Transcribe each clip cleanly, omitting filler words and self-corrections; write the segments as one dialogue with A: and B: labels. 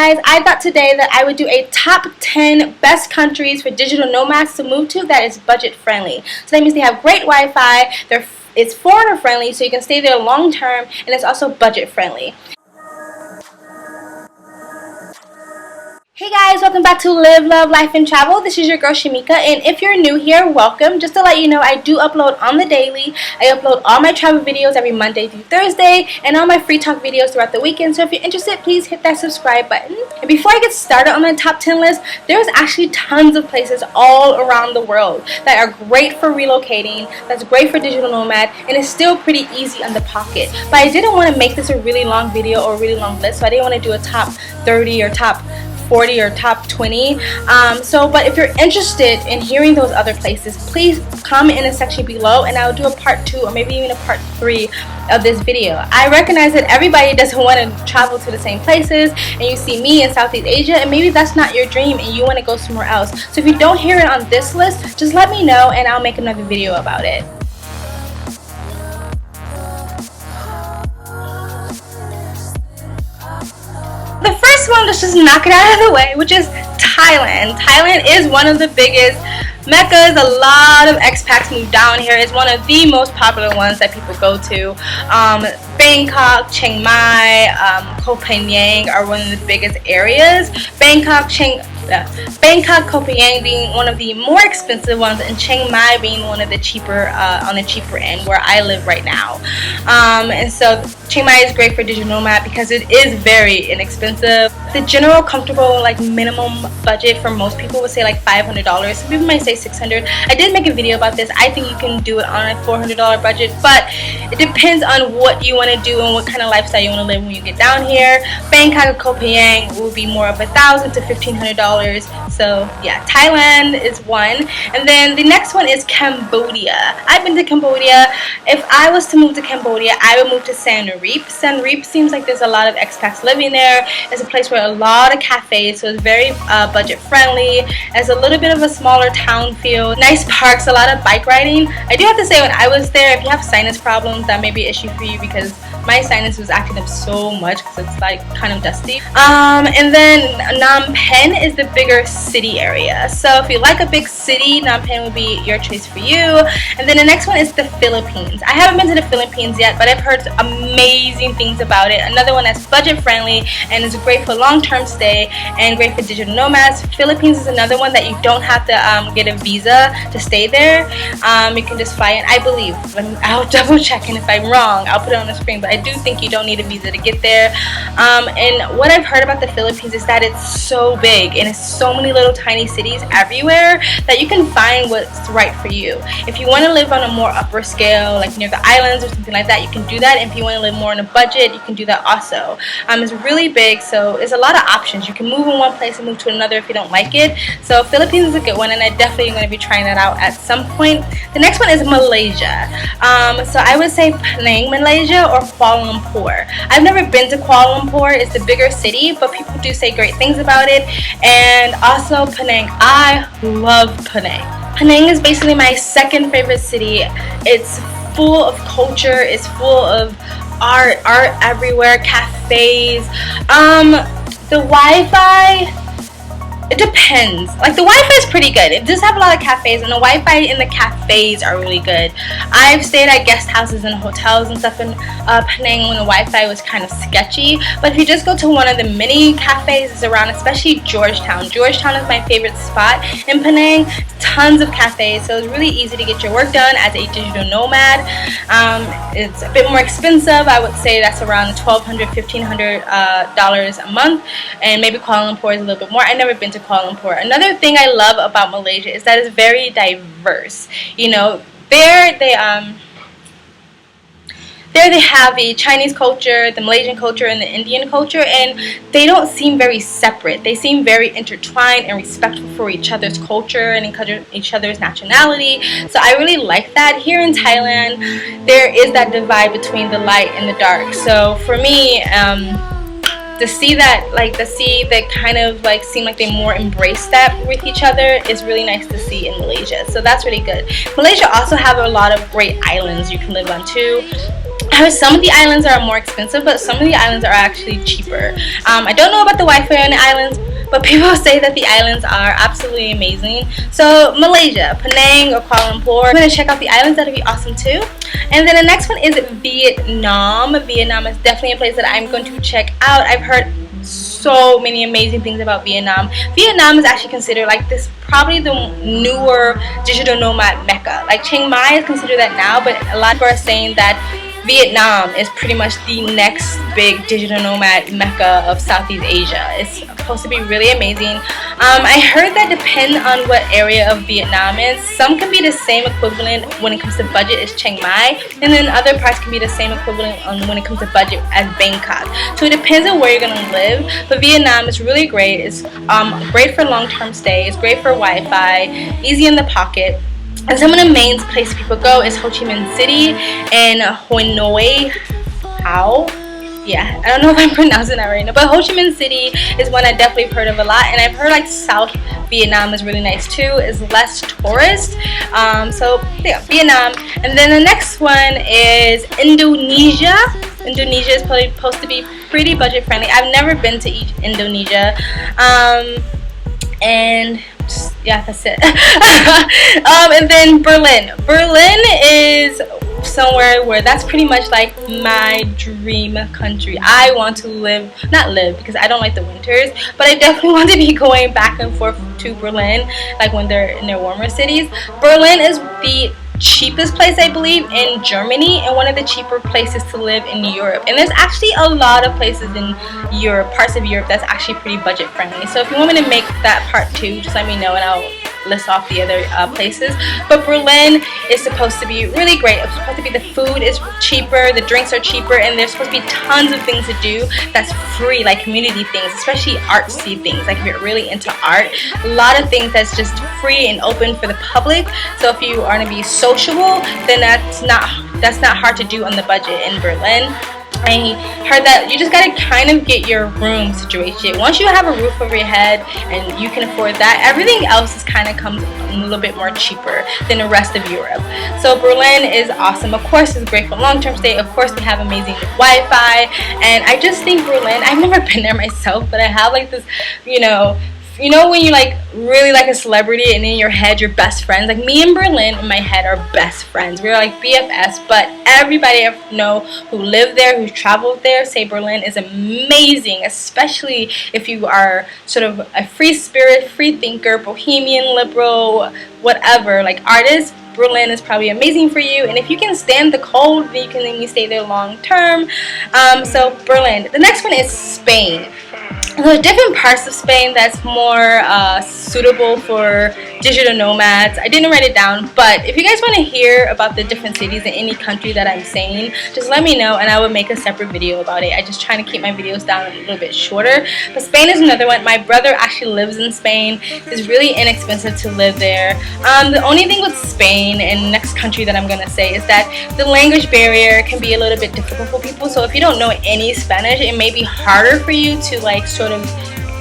A: guys, I thought today that I would do a top 10 best countries for digital nomads to move to that is budget friendly. So that means they have great Wi-Fi, it's foreigner friendly, so you can stay there long term, and it's also budget friendly. Hey guys, welcome back to Live, Love, Life, and Travel. This is your girl Shamika, and if you're new here, welcome. Just to let you know, I do upload on the daily. I upload all my travel videos every Monday through Thursday, and all my free talk videos throughout the weekend. So if you're interested, please hit that subscribe button. And before I get started on my top 10 list, there's actually tons of places all around the world that are great for relocating, that's great for digital nomad, and it's still pretty easy on the pocket. But I didn't want to make this a really long video or a really long list, so I didn't want to do a top 30 or top 40 or top 20. But if you're interested in hearing those other places, please comment in the section below and I'll do a part 2 or maybe even a part 3 of this video. I recognize that everybody doesn't want to travel to the same places, and you see me in Southeast Asia and maybe that's not your dream and you want to go somewhere else. So if you don't hear it on this list, just let me know and I'll make another video about it. The first one, let's just knock it out of the way, which is Thailand. Thailand is one of the biggest meccas. A lot of expats move down here. It's one of the most popular ones that people go to. Bangkok, Chiang Mai, Koh Phangan are one of the biggest areas. Bangkok, Koh Phangan being one of the more expensive ones, and Chiang Mai being one of the cheaper, on the cheaper end, where I live right now. And so Chiang Mai is great for digital nomad because it is very inexpensive. The general comfortable minimum budget for most people would say like $500. Some people might say $600. I did make a video about this. I think you can do it on a $400 budget, but it depends on what you want to do and what kind of lifestyle you want to live when you get down here. Bangkok or Koh Phangan will be more of $1,000 to $1,500. So yeah, Thailand is one, and then the next one is Cambodia. I've been to Cambodia. If I was to move to Cambodia, I would move to Siem Reap. Siem Reap seems like there's a lot of expats living there. It's a place where a lot of cafes, so it's very budget friendly. It's a little bit of a smaller town feel, nice parks, a lot of bike riding. I do have to say, when I was there, if you have sinus problems, that may be an issue for you because my sinus was acting up so much because it's like kind of dusty. And then Phnom Penh is the bigger city area. So if you like a big city, Phnom Penh would be your choice for you. And then the next one is the Philippines. I haven't been to the Philippines yet, but I've heard amazing things about it. Another one that's budget friendly and is great for long-term stay and great for digital nomads. Philippines is another one that you don't have to get a visa to stay there. You can just fly in, I believe. I'll double check, and if I'm wrong, I'll put it on the screen, but I do think you don't need a visa to get there. And what I've heard about the Philippines is that it's so big and it's so many little tiny cities everywhere that you can find what's right for you. If you want to live on a more upper scale, like near the islands or something like that, you can do that. And if you want to live more on a budget, you can do that also. It's really big, so there's a lot of options. You can move in one place and move to another if you don't like it. So Philippines is a good one, and I definitely am going to be trying that out at some point. The next one is Malaysia. So I would say Penang, Malaysia, or Kuala Lumpur. I've never been to Kuala Lumpur. It's the bigger city, but people do say great things about it. And also Penang. I love Penang. Penang is basically my second favorite city. It's full of culture. It's full of art everywhere, cafes. The Wi-Fi, it depends. Like, the Wi-Fi is pretty good. It does have a lot of cafes, and the Wi-Fi in the cafes are really good. I've stayed at guest houses and hotels and stuff in Penang when the Wi-Fi was kind of sketchy. But if you just go to one of the mini cafes that's around, especially Georgetown. Georgetown is my favorite spot in Penang. Tons of cafes, so it's really easy to get your work done as a digital nomad. It's a bit more expensive. I would say that's around $1,200, $1,500 a month, and maybe Kuala Lumpur is a little bit more. I've never been to Kuala Lumpur. Another thing I love about Malaysia is that it's very diverse. You know, there they have the Chinese culture, the Malaysian culture, and the Indian culture, and they don't seem very separate. They seem very intertwined and respectful for each other's culture and each other's nationality. So I really like that. Here in Thailand, there is that divide between the light and the dark. So for me, to see that, kind of seem like they more embrace that with each other is really nice to see in Malaysia. So that's really good. Malaysia also have a lot of great islands you can live on too. I heard some of the islands are more expensive, but some of the islands are actually cheaper. I don't know about the Wi-Fi on the islands, but people say that the islands are absolutely amazing. So Malaysia, Penang or Kuala Lumpur, I'm going to check out the islands. That'll be awesome too. And then the next one is Vietnam. Vietnam is definitely a place that I'm going to check out. I've heard so many amazing things about Vietnam. Vietnam is actually considered like this, probably the newer digital nomad mecca. Like Chiang Mai is considered that now, but a lot of people are saying that Vietnam is pretty much the next big digital nomad mecca of Southeast Asia. It's supposed to be really amazing. I heard that depend on what area of Vietnam is. Some can be the same equivalent when it comes to budget as Chiang Mai, and then other parts can be the same equivalent when it comes to budget as Bangkok. So it depends on where you're gonna live. But Vietnam is really great. It's great for long-term stay. It's great for Wi-Fi, easy in the pocket. And some of the main places people go is Ho Chi Minh City and Hanoi. Yeah, I don't know if I'm pronouncing that right now, but Ho Chi Minh City is one I definitely heard of a lot, and I've heard like South Vietnam is really nice too. It's less tourist. So yeah, Vietnam. And then the next one is Indonesia. Indonesia is probably supposed to be pretty budget friendly. I've never been to Indonesia. And yeah, that's it. And then Berlin. Berlin is somewhere where that's pretty much like my dream country. I want to not live because I don't like the winters, but I definitely want to be going back and forth to Berlin, like when they're in their warmer cities. Berlin is the cheapest place, I believe, in Germany, and one of the cheaper places to live in Europe. And there's actually a lot of places in Europe, parts of Europe, that's actually pretty budget friendly. So if you want me to make that part 2, just let me know and I'll list off the other places. But Berlin is supposed to be really great. It's supposed to be, the food is cheaper, the drinks are cheaper, and there's supposed to be tons of things to do that's free, like community things, especially artsy things. Like if you're really into art, a lot of things that's just free and open for the public. So if you are going to be sociable, then that's not hard to do on the budget in Berlin. I heard that you just gotta kind of get your room situation. Once you have a roof over your head and you can afford that, everything else is kind of comes a little bit more cheaper than the rest of Europe. So Berlin is awesome. Of course, it's great for long-term stay. Of course, they have amazing Wi-Fi, and I just think Berlin, I've never been there myself, but I have like this, you know when you like really like a celebrity and in your head you're best friends. Like me and Berlin in my head are best friends. We're like BFS, but everybody I know who live there, who traveled there, say Berlin is amazing, especially if you are sort of a free spirit, free thinker, bohemian, liberal, whatever, like artist. Berlin is probably amazing for you, and if you can stand the cold, then you can maybe stay there long term. So Berlin. The next one is Spain. There's different parts of Spain that's more suitable for digital nomads. I didn't write it down, but if you guys want to hear about the different cities in any country that I'm saying, just let me know and I will make a separate video about it. I just try to keep my videos down a little bit shorter. But Spain is another one. My brother actually lives in Spain. It's really inexpensive to live there. The only thing with Spain and the next country that I'm going to say is that the language barrier can be a little bit difficult for people. So if you don't know any Spanish, it may be harder for you to like sort of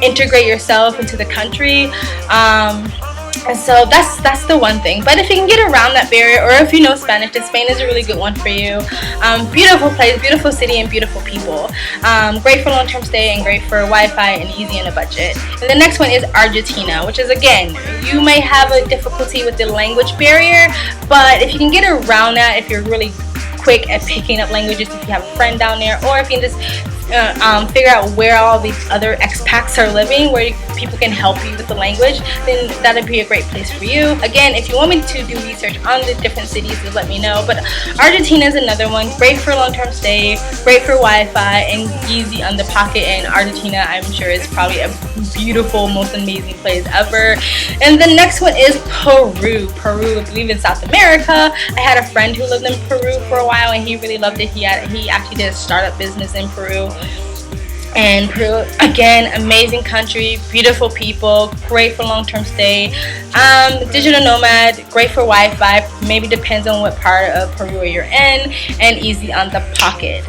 A: integrate yourself into the country. And so that's the one thing. But if you can get around that barrier, or if you know Spanish, then Spain is a really good one for you. Beautiful place, beautiful city, and beautiful people. Great for long-term stay and great for Wi-Fi and easy on a budget. And the next one is Argentina, which is, again, you may have a difficulty with the language barrier, but if you can get around that, if you're really quick at picking up languages, if you have a friend down there, or if you can just figure out where all these other expats are living, where people can help you with the language, then that'd be a great place for you. Again, if you want me to do research on the different cities, just let me know. But Argentina is another one, great for long-term stay, great for Wi-Fi, and easy on the pocket. And Argentina, I'm sure, is probably a beautiful, most amazing place ever. And the next one is Peru. Peru, I believe, in South America. I had a friend who lived in Peru for a while, and he really loved it. He actually did a startup business in Peru. And Peru, again, amazing country, beautiful people, great for long-term stay. Digital nomad, great for Wi-Fi, maybe depends on what part of Peru you're in, and easy on the pocket.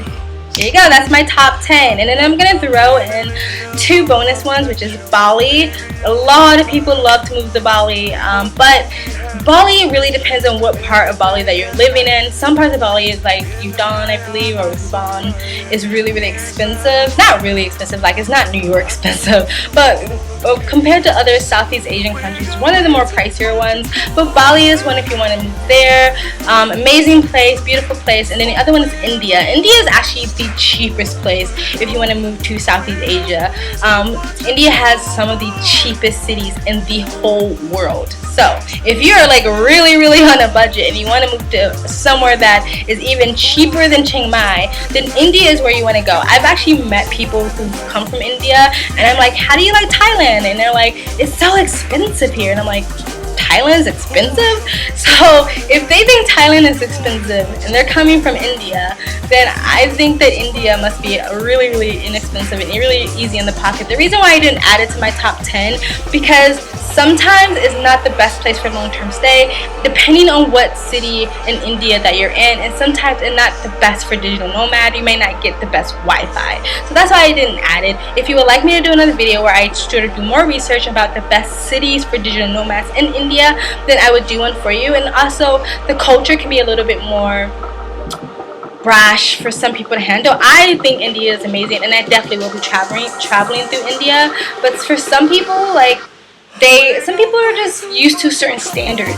A: There you go, that's my top 10. And then I'm going to throw in 2 bonus ones, which is Bali. A lot of people love to move to Bali, but Bali really depends on what part of Bali that you're living in. Some parts of Bali is like Udon, I believe, or Ubon, is really, really expensive. Not really expensive, like it's not New York expensive, but compared to other Southeast Asian countries, one of the more pricier ones. But Bali is one if you want to move there. Amazing place, beautiful place. And then the other one is India. India is actually the cheapest place if you want to move to Southeast Asia. India has some of the cheapest cities in the whole world. So if you're like really, really on a budget and you want to move to somewhere that is even cheaper than Chiang Mai, then India is where you want to go. I've actually met people who come from India, and I'm like, how do you like Thailand? And they're like, it's so expensive here. And I'm like, Thailand is expensive? So if they think Thailand is expensive and they're coming from India, then I think that India must be really, really inexpensive and really easy in the pocket. The reason why I didn't add it to my top 10, because sometimes it's not the best place for long-term stay, depending on what city in India that you're in, and sometimes it's not the best for digital nomad. You may not get the best Wi-Fi. So that's why I didn't add it. If you would like me to do another video where I sort of do more research about the best cities for digital nomads in India, then I would do one for you. And also, the culture can be a little bit more brash for some people to handle. I think India is amazing, and I definitely will be traveling through India. But for some people, like, some people are just used to certain standards.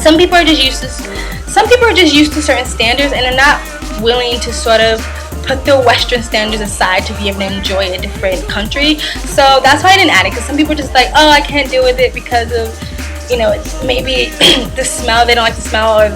A: Some people are just used to certain standards, and they're not willing to sort of put their Western standards aside to be able to enjoy a different country. So that's why I didn't add it, because some people are just like, oh, I can't deal with it because of, you know, maybe the smell, they don't like the smell, or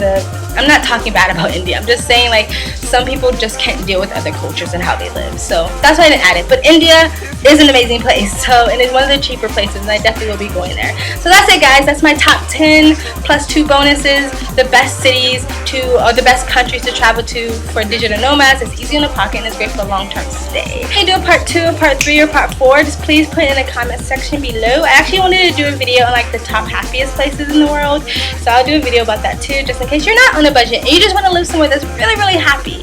A: I'm not talking bad about India. I'm just saying, like, some people just can't deal with other cultures and how they live. So that's why I didn't add it. But India is an amazing place. So, and it's one of the cheaper places, and I definitely will be going there. So that's it, guys. That's my top 10 plus 2 bonuses. The best cities or the best countries to travel to for digital nomads. It's easy in the pocket and it's great for long-term stay. Can I do a part 2, part 3, or part 4? Just please put it in the comment section below. I actually wanted to do a video on like the top happiest places in the world. So I'll do a video about that too, just in case you're not on a budget and you just want to live somewhere that's really, really happy.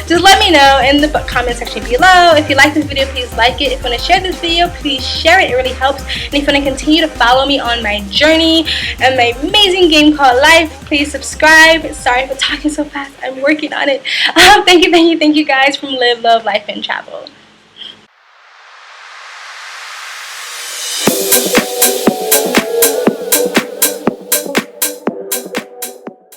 A: Just let me know in the comment section below. If you like this video, please like it. If you want to share this video, please share it. It really helps. And if you want to continue to follow me on my journey and my amazing game called life, please subscribe. Sorry for talking so fast. I'm working on it. Thank you guys from Live, Love, Life, and Travel.